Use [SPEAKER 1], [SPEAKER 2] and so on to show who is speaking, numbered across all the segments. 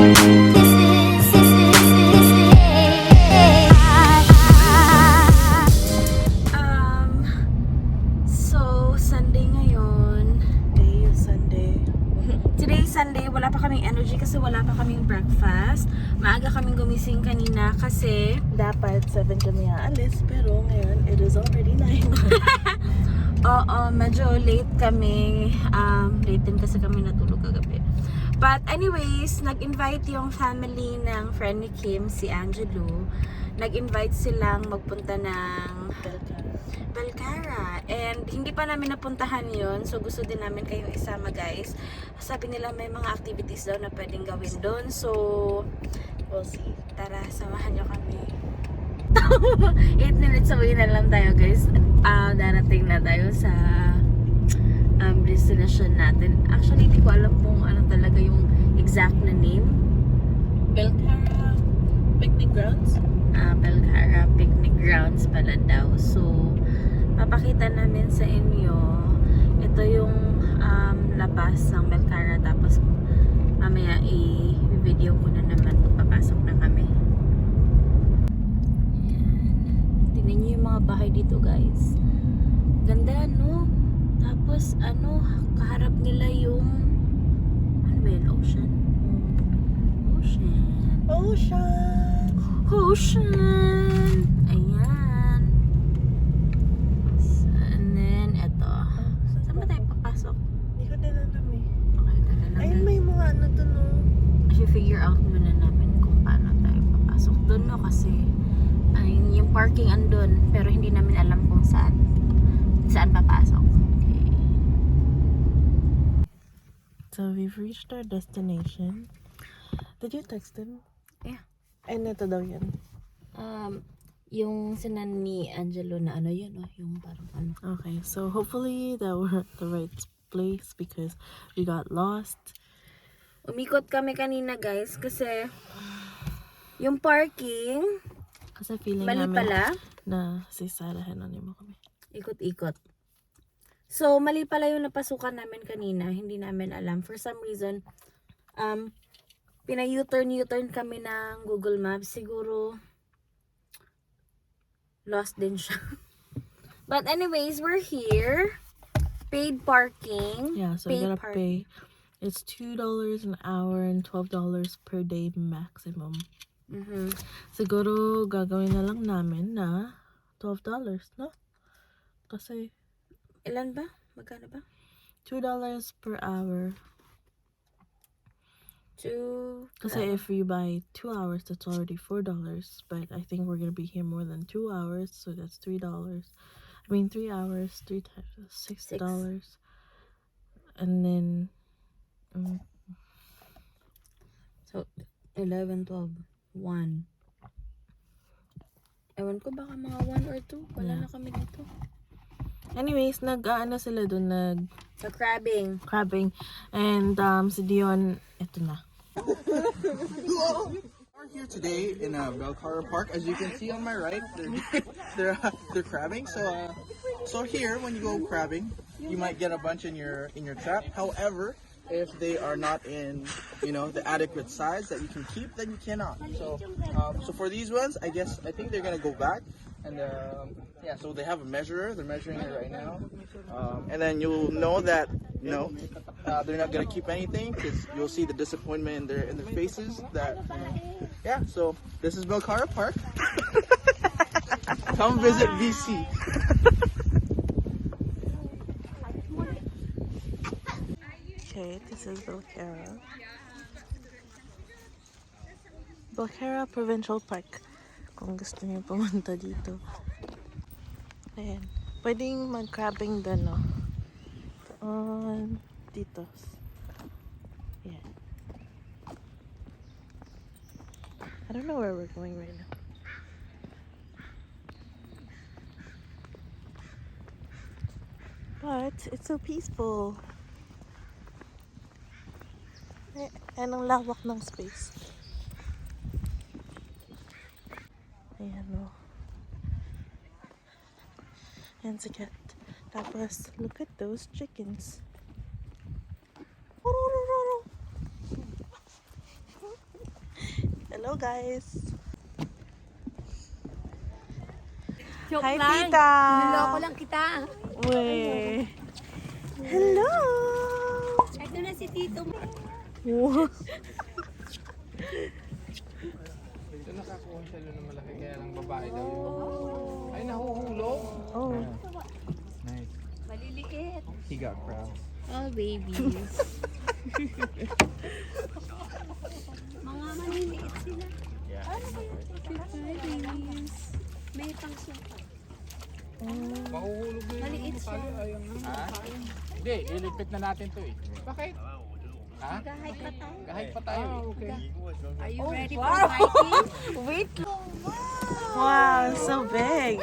[SPEAKER 1] So, Sunday ngayon. Day Sunday. Today Sunday, wala pa kaming energy kasi wala pa kaming breakfast. Maaga kaming gumising kanina kasi
[SPEAKER 2] Dapat 7 kami aalis, pero ngayon it is already 9.
[SPEAKER 1] oo, medyo late kami. Late din kasi kami natulog kagabi. But anyways, nag-invite yung family ng friend ni Kim, si Angelo. Nag-invite silang magpunta ng Belcarra. And hindi pa namin napuntahan yun. So gusto din namin kayong isama, guys. Sabi nila may mga activities daw na pwedeng gawin doon. So,
[SPEAKER 2] We'll see.
[SPEAKER 1] tara, samahan nyo kami. 8 minutes away na lang tayo, guys. Darating na tayo sa destination natin. Actually, di ko alam kung ano talaga yung exact na name.
[SPEAKER 2] Belcarra Picnic Grounds?
[SPEAKER 1] Belcarra Picnic Grounds pala daw. So, papakita namin sa inyo. Ito yung labas ng Belcarra. Tapos, mamaya i-video ko na naman kung papasok na kami. Ayan. Tingnan nyo yung mga bahay dito, guys. Ganda, no? Tapos, kaharap nila yung ano ba yun? Ocean? Ocean! Ayan. And then, eto. Saan ba tayo papasok?
[SPEAKER 2] Hindi ko din alam eh.
[SPEAKER 1] Okay, tala lang.
[SPEAKER 2] Ayun, may mga ano dun, no?
[SPEAKER 1] I-figure out muna namin kung paano tayo papasok doon, no? Kasi, yung parking andun. Pero hindi namin alam kung saan papasok. Okay.
[SPEAKER 2] So we've reached our destination. Did you text him?
[SPEAKER 1] Yeah.
[SPEAKER 2] Ay, neto daw yan.
[SPEAKER 1] Yung sinan ni Angelo na yun, yung parang
[SPEAKER 2] Okay, so hopefully that we're at the right place because we got lost.
[SPEAKER 1] Umikot kami kanina, guys, kasi yung parking
[SPEAKER 2] Kasi feeling
[SPEAKER 1] mali
[SPEAKER 2] namin
[SPEAKER 1] pala.
[SPEAKER 2] na sisarahan mo kami.
[SPEAKER 1] Ikot-ikot. So, mali pala yung napasukan namin kanina. Hindi namin alam. For some reason, pina-U-turn kami ng Google Maps. Siguro, lost din siya. But anyways, we're here. Paid parking.
[SPEAKER 2] Yeah, so we gotta pay. It's $2 an hour and $12 per day maximum. Siguro gagawin na lang namin na $12, no? Kasi
[SPEAKER 1] Ilan ba? Magkano ba?
[SPEAKER 2] $2 per hour. Kasi if you buy 2 hours, that's already $4. But I think we're gonna be here more than 2 hours, so that's $3. I mean 3 hours, 3 times $6. And then
[SPEAKER 1] So, 11, 12, 1. Ewan ko, baka mga 1 or 2. Wala
[SPEAKER 2] Yeah.
[SPEAKER 1] na kami dito.
[SPEAKER 2] anyways, sila dun,
[SPEAKER 1] Sa crabbing.
[SPEAKER 2] crabbing. And si Dion, eto na.
[SPEAKER 3] We're here today in Belcarra Park. As you can see on my right, they're crabbing. So here, when you go crabbing, you might get a bunch in your trap. However, if they are not in the adequate size that you can keep, then you cannot. So for these ones, I think they're gonna go back. And yeah, so they have a measurer. They're measuring it right now, and then you'll know that they're not gonna keep anything because you'll see the disappointment in their faces. Yeah. So this is Belcarra Park. Come visit BC.
[SPEAKER 2] Okay, this is Belcarra. Belcarra Provincial Park. Kung gusto niyo pumunta dito. Ayan. Pwedeng mag-crabbing doon, no? Dito. Ayan. I don't know where we're going right now. But it's so peaceful. And ang lawak ng space. Ayan, no. And si cat. Tapos, look at those chickens. Hello guys.
[SPEAKER 4] Joke
[SPEAKER 2] Hi
[SPEAKER 4] lang.
[SPEAKER 2] tita.
[SPEAKER 4] Niloko lang kita.
[SPEAKER 2] Weh. Hello.
[SPEAKER 4] Ito na si Tito.
[SPEAKER 2] Wow.
[SPEAKER 5] Ito nakakuha siya doon ng malaki kaya lang babae daw yun. Ay, nahuhulog.
[SPEAKER 2] Oh.
[SPEAKER 5] Nice.
[SPEAKER 4] Maliliit.
[SPEAKER 5] He got crabs.
[SPEAKER 1] Oh, babies.
[SPEAKER 4] Mga maliliit sila.
[SPEAKER 5] Yeah.
[SPEAKER 4] Babies. May pangsuka.
[SPEAKER 5] Mahuhulog yun.
[SPEAKER 4] Maliit siya.
[SPEAKER 5] Ha? Hindi, ilipit na natin to eh. Bakit? Ha?
[SPEAKER 4] Kahit pa tayo.
[SPEAKER 5] Kahit pa tayo eh. Okay.
[SPEAKER 4] Are you ready for hiking?
[SPEAKER 1] Wait.
[SPEAKER 2] Wow, so big.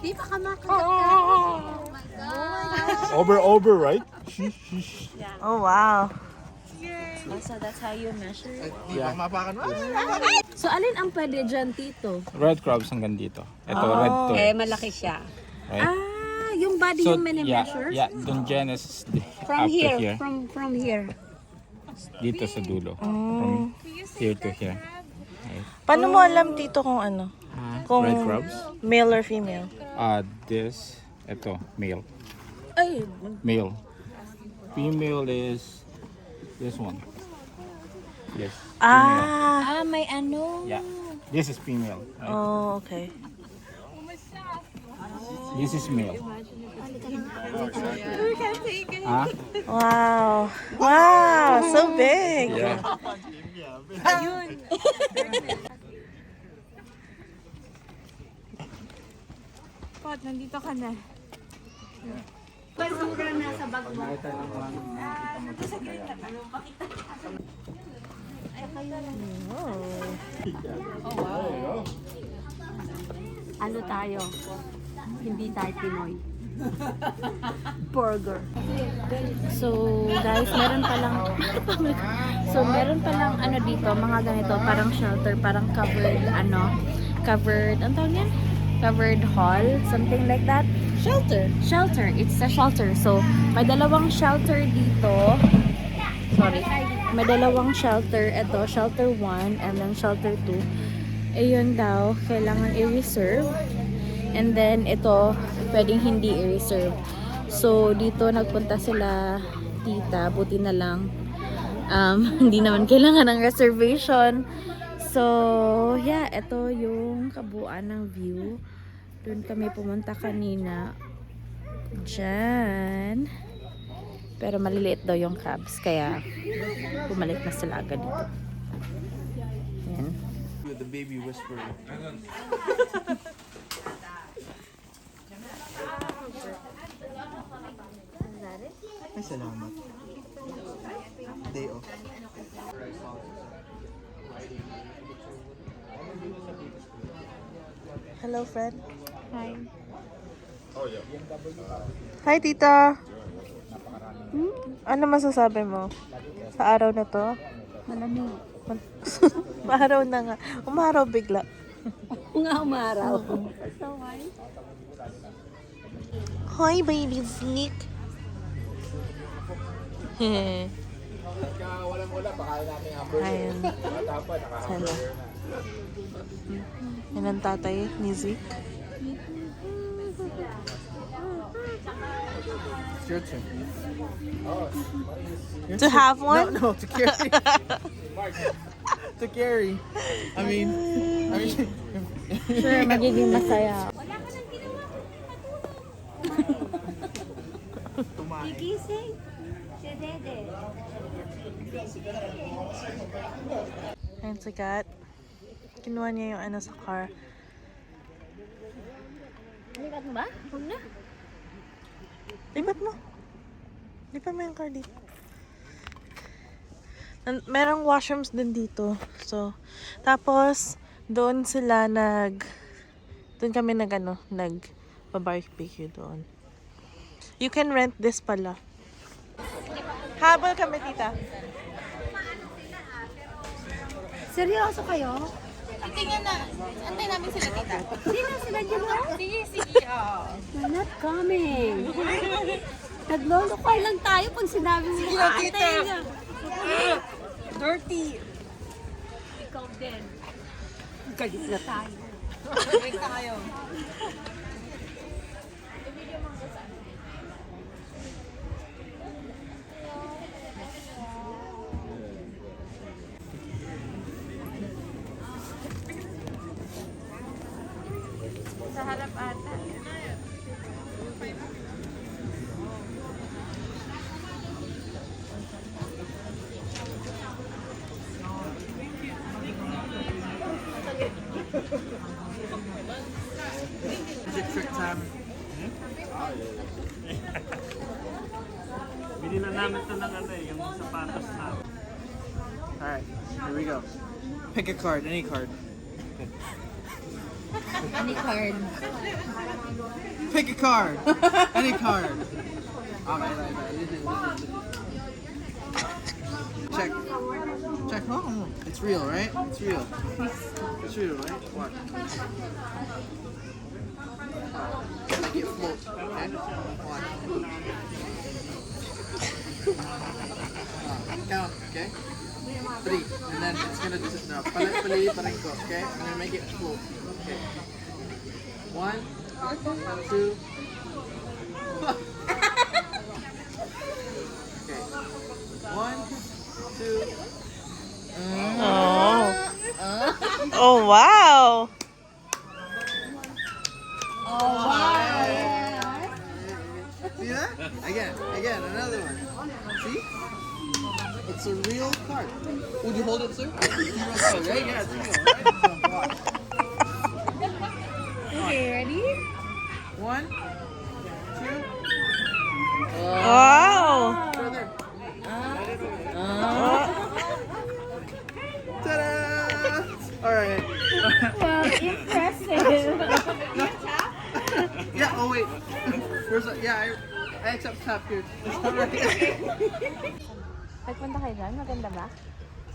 [SPEAKER 4] Di ba ka makagat? Oh my God.
[SPEAKER 5] Over, right?
[SPEAKER 2] Oh wow.
[SPEAKER 1] So that's how you measure it?
[SPEAKER 3] Di ba mapakan mo?
[SPEAKER 1] So alin ang pwede dyan, Tito?
[SPEAKER 5] Red crabs hanggang dito. Ito, red to.
[SPEAKER 4] Malaki siya.
[SPEAKER 5] Right?
[SPEAKER 1] Yung body yung mini-measure?
[SPEAKER 5] Yeah, dun dyan is
[SPEAKER 4] From
[SPEAKER 5] up to
[SPEAKER 4] here.
[SPEAKER 5] here.
[SPEAKER 4] From here.
[SPEAKER 5] Dito sa dulo. From here to here.
[SPEAKER 2] Paano mo alam tito kung ano? Kung
[SPEAKER 5] Red crabs?
[SPEAKER 2] male or female?
[SPEAKER 5] Ito, male.
[SPEAKER 1] Ay,
[SPEAKER 5] Male. Female is this one. Yes.
[SPEAKER 2] Ah.
[SPEAKER 1] may ano.
[SPEAKER 5] Yeah. This is female. Right?
[SPEAKER 2] Oh, okay.
[SPEAKER 5] This is male. Ah?
[SPEAKER 2] Wow. Wow, so big.
[SPEAKER 5] Yeah.
[SPEAKER 1] Pot, nandito ka na.
[SPEAKER 4] Basura na sa bag mo. Ano tayo? Hindi tayo Pinoy. Burger.
[SPEAKER 1] So, guys, meron palang ano dito, mga ganito, parang shelter, parang covered, ang tawag yan? Covered hall, something like that. Shelter, it's a shelter. So, may dalawang shelter dito. Sorry. May dalawang shelter. Ito, shelter 1 and then shelter 2. Ayun daw, kailangan i-reserve. And then, ito, pwedeng hindi i-reserve. So, dito nagpunta sila tita. Buti na lang. Hindi naman kailangan ng reservation. So, yeah, ito yung kabuuan ng view. Doon kami pumunta kanina. Diyan. Pero maliliit daw yung crabs. Kaya, bumalik na sila agad dito. Yan.
[SPEAKER 3] With the baby whisperer. Ay, salamat. Day off.
[SPEAKER 2] Hello, friend.
[SPEAKER 1] Hi.
[SPEAKER 2] Hi, tita. Ano masasabi mo sa araw na to?
[SPEAKER 4] Malamig.
[SPEAKER 2] Maaraw na nga. Umaraw bigla.
[SPEAKER 4] Umaraw.
[SPEAKER 2] Hi, baby sneak. Ayun. Sana. Yan ang tatay ni Zeke.
[SPEAKER 3] It's your turn.
[SPEAKER 2] To have one?
[SPEAKER 3] No, to carry. To carry. I mean.
[SPEAKER 1] Sure, magiging masaya.
[SPEAKER 4] Gigising. Si Dede.
[SPEAKER 2] Ayun si Kat. Kinuha niya yung ano sa car.
[SPEAKER 1] Lipat mo ba? Huwag na.
[SPEAKER 2] Lipat mo. Lipat mo yung car dito. Merong washrooms din dito. So, tapos, doon kami nag-barbecue doon. You can rent this pala. Habol kami, tita.
[SPEAKER 4] Seryoso kayo?
[SPEAKER 6] Tingnan na. Antay namin sila tita.
[SPEAKER 4] Sino sila dyan ba?
[SPEAKER 6] Sige.
[SPEAKER 4] They're not coming. Naglolokay lang tayo pag sinabi mo.
[SPEAKER 6] Sige lang, tita.
[SPEAKER 4] Ate,
[SPEAKER 6] Dirty.
[SPEAKER 4] Galit na tayo.
[SPEAKER 6] Break na kayo.
[SPEAKER 1] Sa harap ata.
[SPEAKER 3] Magic trick time.
[SPEAKER 7] Binila namin ito ng ano eh, yung sapatos na.
[SPEAKER 3] Alright, here we go. Pick a card, any card.
[SPEAKER 1] Any card.
[SPEAKER 3] Pick a card! Any card! Okay, right. Listen. Check. Check. Oh, it's real, right? It's real. It's real, right? What? Make it float. Okay? Watch. Count, okay? 3. And then it's gonna just now. Pali pa rin ko, okay? I'm gonna make it float. Okay. 1, 2. Okay. 1, 2.
[SPEAKER 2] Oh wow!
[SPEAKER 3] See that? Again, another one. See? It's a real card. Would you hold it, sir? It's a real card, right? Yeah, it's real, right?
[SPEAKER 1] Okay, ready?
[SPEAKER 3] 1, 2.
[SPEAKER 2] Wow!
[SPEAKER 3] Brother. Ta-da! Alright.
[SPEAKER 1] Well, impressive.
[SPEAKER 3] Yeah, oh wait. I accept tap here. It's not right.
[SPEAKER 1] Nagpunta kayo dyan? Maganda ba?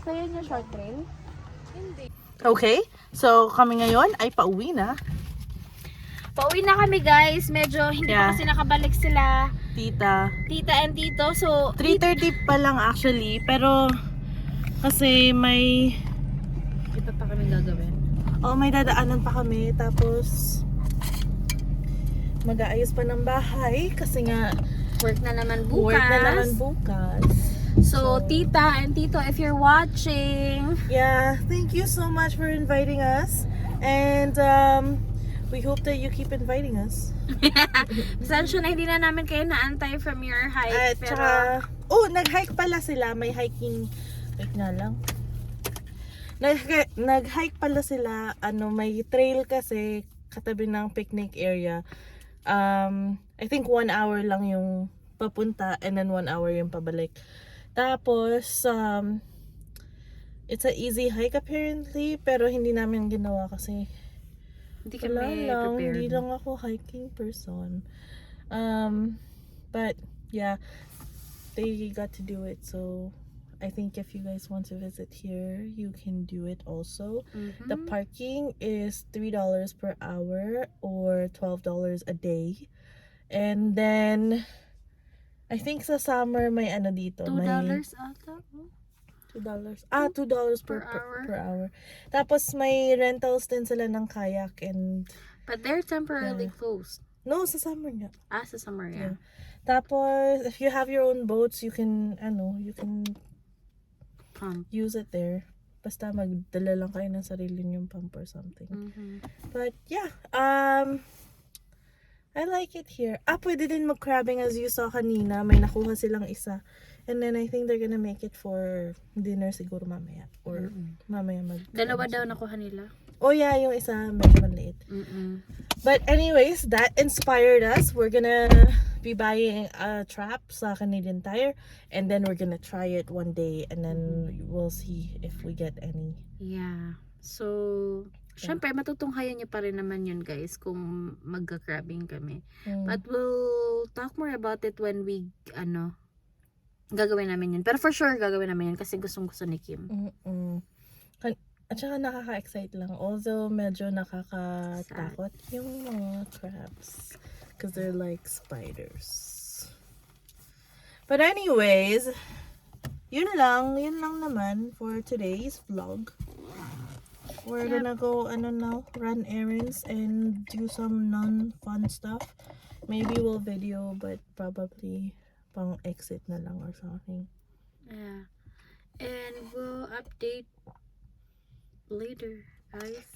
[SPEAKER 1] So, yun yung short trail?
[SPEAKER 2] Okay, so kami ngayon ay pauwi na.
[SPEAKER 1] Pauwi na kami guys. Medyo hindi pa
[SPEAKER 2] Yeah.
[SPEAKER 1] kasi nakabalik sila.
[SPEAKER 2] Tita.
[SPEAKER 1] Tita and tito. So,
[SPEAKER 2] 3:30 pa lang actually, pero kasi may
[SPEAKER 1] ito pa kami gagawin.
[SPEAKER 2] may dadaanan pa kami, tapos mag-aayos pa ng bahay kasi nga
[SPEAKER 1] Work na naman bukas.
[SPEAKER 2] work na naman bukas.
[SPEAKER 1] So, tita and tito, if you're watching,
[SPEAKER 2] Yeah, thank you so much for inviting us, and we hope that you keep inviting us.
[SPEAKER 1] pasensya na hindi na namin kayo naantay from your hike.
[SPEAKER 2] At
[SPEAKER 1] pero,
[SPEAKER 2] saka, nag-hike pala sila, may hiking, wait nga lang. Nag-hike pala sila, may trail kasi katabi ng picnic area. I think 1 hour lang yung papunta and then 1 hour yung pabalik. Tapos, it's a easy hike apparently, pero hindi namin ginawa kasi
[SPEAKER 1] hindi
[SPEAKER 2] wala
[SPEAKER 1] kami
[SPEAKER 2] lang,
[SPEAKER 1] prepared.
[SPEAKER 2] hindi lang ako hiking person. But yeah, they got to do it, so I think if you guys want to visit here, you can do it also. The parking is $3 per hour or $12 a day. And then I think sa summer may ano dito,
[SPEAKER 1] $2
[SPEAKER 2] may
[SPEAKER 1] ata?
[SPEAKER 2] $2. $2 per hour. Tapos may rentals din sila ng kayak and
[SPEAKER 1] But they're temporarily
[SPEAKER 2] Yeah.
[SPEAKER 1] closed.
[SPEAKER 2] no, sa summer nga.
[SPEAKER 1] Sa summer, yeah.
[SPEAKER 2] Tapos if you have your own boats, you can
[SPEAKER 1] Pump.
[SPEAKER 2] use it there. Basta magdala lang kayo ng sarili niyong pump or something. But yeah, I like it here. Pwede din mag-crabbing as you saw kanina. May nakuha silang isa. And then I think they're gonna make it for dinner siguro mamaya. Or mamaya
[SPEAKER 1] Dalawa daw nakuha nila.
[SPEAKER 2] Oh yeah, yung isa medyo maliit. But anyways, that inspired us. We're gonna be buying a trap sa Canadian Tire. And then we're gonna try it one day. And then we'll see if we get any.
[SPEAKER 1] Yeah. So, syempre, matutunghayan nyo pa rin naman yun, guys, kung magka-crabbing kami. But we'll talk more about it when we, gagawin namin yun. Pero for sure, gagawin namin yun kasi gustong-gusto ni Kim.
[SPEAKER 2] At saka nakaka-excite lang. Although medyo nakakatakot yung mga crabs. Because they're like spiders. But anyways, yun lang naman for today's vlog. We're gonna go now, run errands and do some non-fun stuff. Maybe we'll video, but probably pang exit na lang or something.
[SPEAKER 1] Yeah. And we'll update later, guys.